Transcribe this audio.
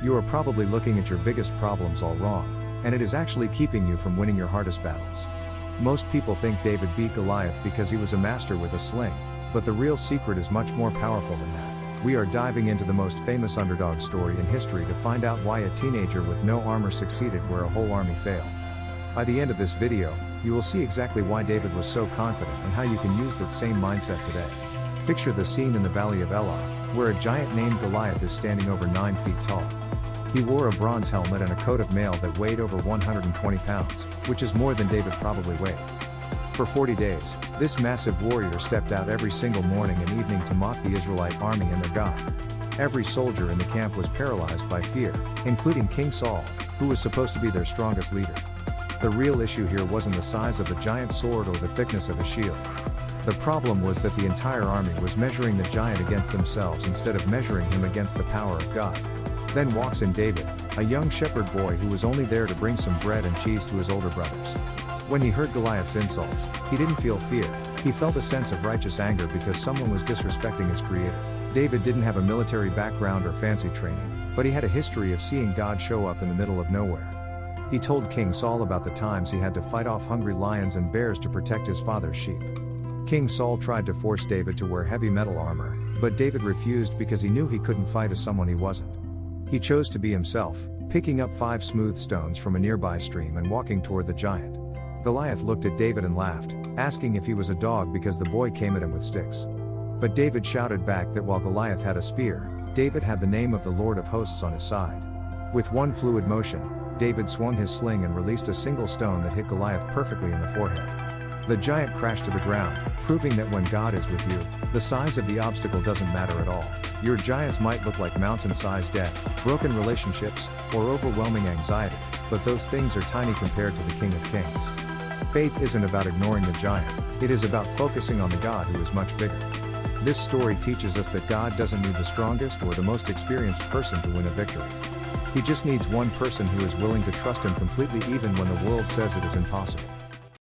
You are probably looking at your biggest problems all wrong, and it is actually keeping you from winning your hardest battles. Most people think David beat Goliath because he was a master with a sling, but the real secret is much more powerful than that. We are diving into the most famous underdog story in history to find out why a teenager with no armor succeeded where a whole army failed. By the end of this video, you will see exactly why David was so confident and how you can use that same mindset today. Picture the scene in the Valley of Elah, where a giant named Goliath is standing over 9 feet tall. He wore a bronze helmet and a coat of mail that weighed over 120 pounds, which is more than David probably weighed. For 40 days, this massive warrior stepped out every single morning and evening to mock the Israelite army and their God. Every soldier in the camp was paralyzed by fear, including King Saul, who was supposed to be their strongest leader. The real issue here wasn't the size of the giant sword or the thickness of the shield. The problem was that the entire army was measuring the giant against themselves instead of measuring him against the power of God. Then walks in David, a young shepherd boy who was only there to bring some bread and cheese to his older brothers. When he heard Goliath's insults, he didn't feel fear, he felt a sense of righteous anger because someone was disrespecting his creator. David didn't have a military background or fancy training, but he had a history of seeing God show up in the middle of nowhere. He told King Saul about the times he had to fight off hungry lions and bears to protect his father's sheep. King Saul tried to force David to wear heavy metal armor, but David refused because he knew he couldn't fight as someone he wasn't. He chose to be himself, picking up 5 smooth stones from a nearby stream and walking toward the giant. Goliath looked at David and laughed, asking if he was a dog because the boy came at him with sticks. But David shouted back that while Goliath had a spear, David had the name of the Lord of hosts on his side. With one fluid motion, David swung his sling and released a single stone that hit Goliath perfectly in the forehead. The giant crashed to the ground, proving that when God is with you, the size of the obstacle doesn't matter at all. Your giants might look like mountain-sized debt, broken relationships, or overwhelming anxiety, but those things are tiny compared to the King of Kings. Faith isn't about ignoring the giant, it is about focusing on the God who is much bigger. This story teaches us that God doesn't need the strongest or the most experienced person to win a victory. He just needs one person who is willing to trust him completely even when the world says it is impossible.